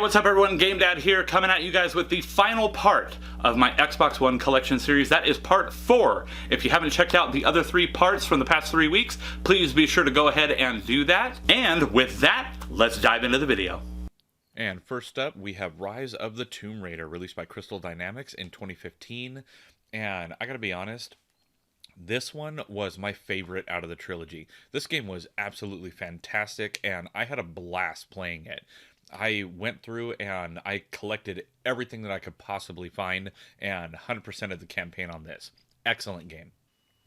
what's up everyone? GameDad here, coming at you guys with the final part of my Xbox One collection series. That is part 4. If you haven't checked out the other 3 parts from the past 3 weeks, please be sure to go ahead and do that. And with that, let's dive into the video. And first up, we have Rise of the Tomb Raider, released by Crystal Dynamics in 2015. And I gotta be honest, this one was my favorite out of the trilogy. This game was absolutely fantastic, and I had a blast playing it. I went through and I collected everything that I could possibly find, and 100% of the campaign on this. Excellent game.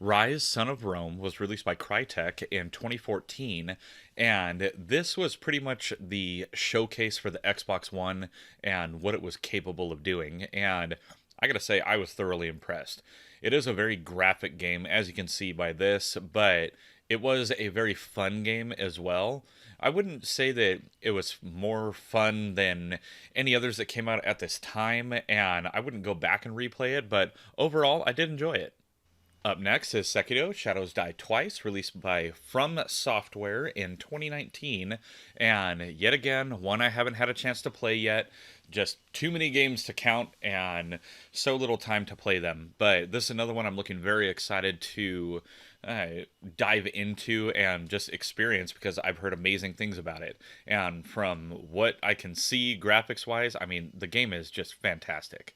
Ryse, Son of Rome was released by Crytech in 2014, and this was pretty much the showcase for the Xbox One and what it was capable of doing, and I gotta say, I was thoroughly impressed. It is a very graphic game, as you can see by this, but it was a very fun game as well. I wouldn't say that it was more fun than any others that came out at this time, and I wouldn't go back and replay it, but overall, I did enjoy it. Up next is Sekiro: Shadows Die Twice, released by From Software in 2019, and yet again, one I haven't had a chance to play yet. Just too many games to count and so little time to play them. But this is another one I'm looking very excited to dive into and just experience, because I've heard amazing things about it. And from what I can see graphics-wise, I mean, the game is just fantastic.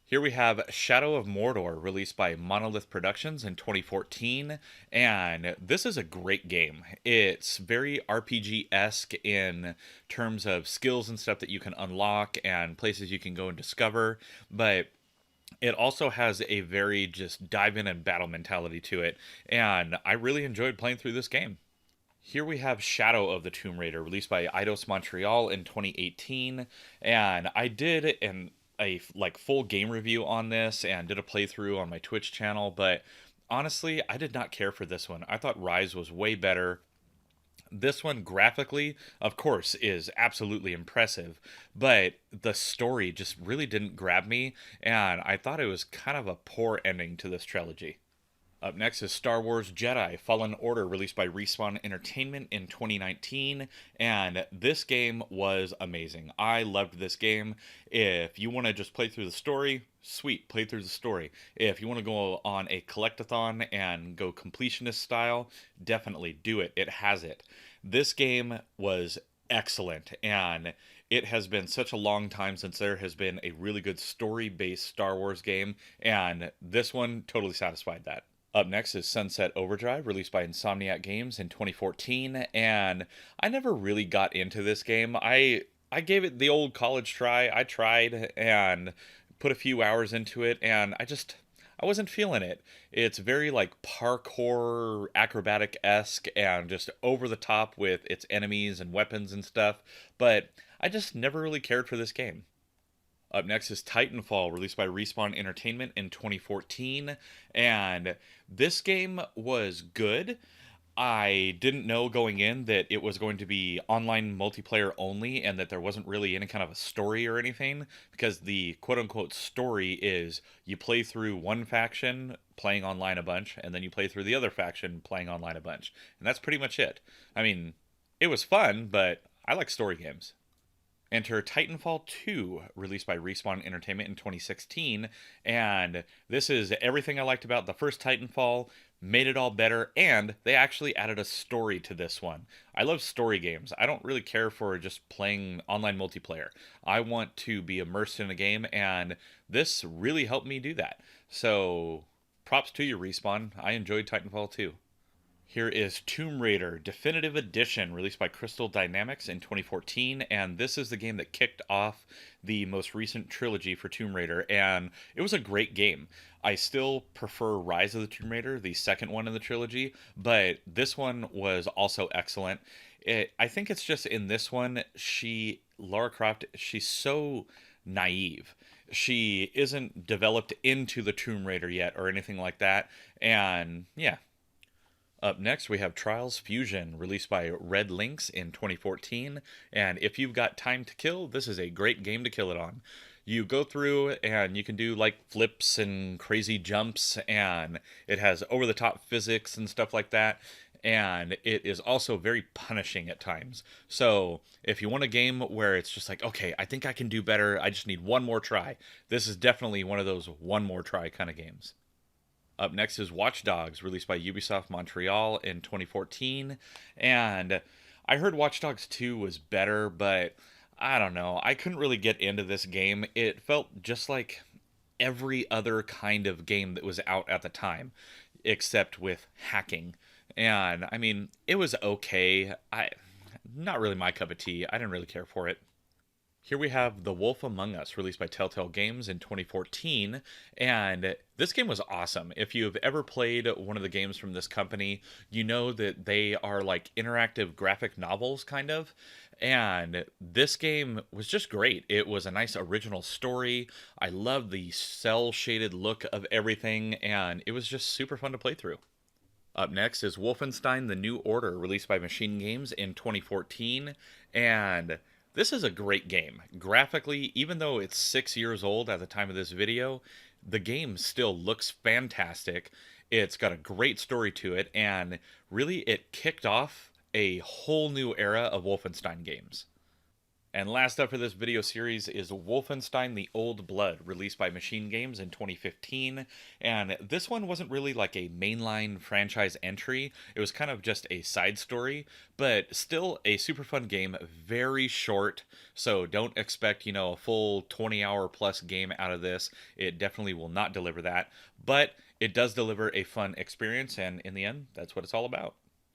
Here we have Shadow of Mordor, released by Monolith Productions in 2014, and this is a great game. It's very RPG-esque in terms of skills and stuff that you can unlock and places you can go and discover, but it also has a very just dive in and battle mentality to it, and I really enjoyed playing through this game. Here we have Shadow of the Tomb Raider, released by Eidos Montreal in 2018, and I did a full game review on this and did a playthrough on my Twitch channel, but honestly, I did not care for this one. I thought Ryse was way better. This one, graphically, of course, is absolutely impressive, but the story just really didn't grab me, and I thought it was kind of a poor ending to this trilogy. Up next is Star Wars Jedi Fallen Order, released by Respawn Entertainment in 2019, and this game was amazing. I loved this game. If you want to just play through the story, sweet, play through the story. If you want to go on a collectathon and go completionist style, definitely do it. It has it. This game was excellent, and it has been such a long time since there has been a really good story-based Star Wars game, and this one totally satisfied that. Up next is Sunset Overdrive, released by Insomniac Games in 2014, and I never really got into this game. I gave it the old college try. I tried and put a few hours into it, and I wasn't feeling it. It's very like parkour, acrobatic-esque, and just over the top with its enemies and weapons and stuff, but I just never really cared for this game. Up next is Titanfall, released by Respawn Entertainment in 2014, and this game was good. I didn't know going in that it was going to be online multiplayer only and that there wasn't really any kind of a story or anything, because the quote-unquote story is you play through one faction playing online a bunch, and then you play through the other faction playing online a bunch, and that's pretty much it. I mean, it was fun, but I like story games. Enter Titanfall 2, released by Respawn Entertainment in 2016, and this is everything I liked about the first Titanfall, made it all better, and they actually added a story to this one. I love story games. I don't really care for just playing online multiplayer. I want to be immersed in a game, and this really helped me do that. So, props to you, Respawn. I enjoyed Titanfall 2. Here is Tomb Raider Definitive Edition, released by Crystal Dynamics in 2014, and this is the game that kicked off the most recent trilogy for Tomb Raider, and it was a great game. I still prefer Rise of the Tomb Raider, the second one in the trilogy, but this one was also excellent. I think it's just in this one, Lara Croft, she's so naive. She isn't developed into the Tomb Raider yet or anything like that, and yeah. Up next, we have Trials Fusion, released by Red Lynx in 2014, and if you've got time to kill, this is a great game to kill it on. You go through and you can do like flips and crazy jumps, and it has over-the-top physics and stuff like that, and it is also very punishing at times. So if you want a game where it's just like, okay, I think I can do better, I just need one more try, this is definitely one of those one more try kind of games. Up next is Watch Dogs, released by Ubisoft Montreal in 2014, and I heard Watch Dogs 2 was better, but I don't know, I couldn't really get into this game. It felt just like every other kind of game that was out at the time, except with hacking. And I mean, it was okay. Not really my cup of tea. I didn't really care for it. Here we have The Wolf Among Us, released by Telltale Games in 2014, and this game was awesome. If you've ever played one of the games from this company, you know that they are like interactive graphic novels, kind of, and this game was just great. It was a nice original story. I loved the cel-shaded look of everything, and it was just super fun to play through. Up next is Wolfenstein: The New Order, released by Machine Games in 2014, and this is a great game. Graphically, even though it's 6 years old at the time of this video, the game still looks fantastic. It's got a great story to it, and really it kicked off a whole new era of Wolfenstein games. And last up for this video series is Wolfenstein: The Old Blood, released by Machine Games in 2015, and this one wasn't really like a mainline franchise entry. It was kind of just a side story, but still a super fun game, very short, so don't expect, you know, a full 20-hour plus game out of this. It definitely will not deliver that, but it does deliver a fun experience, and in the end, that's what it's all about.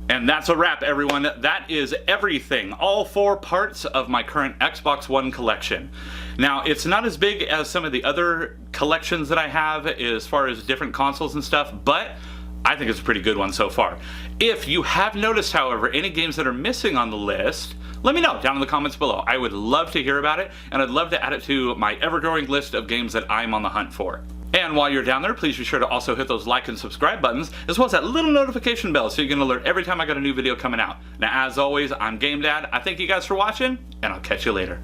And that's a wrap, everyone. That is everything, all 4 parts of my current Xbox One collection. Now, it's not as big as some of the other collections that I have as far as different consoles and stuff, but I think it's a pretty good one so far. If you have noticed, however, any games that are missing on the list, let me know down in the comments below. I would love to hear about it, and I'd love to add it to my ever-growing list of games that I'm on the hunt for. And while you're down there, please be sure to also hit those like and subscribe buttons, as well as that little notification bell so you can alert every time I got a new video coming out. Now, as always, I'm GameDad. I thank you guys for watching, and I'll catch you later.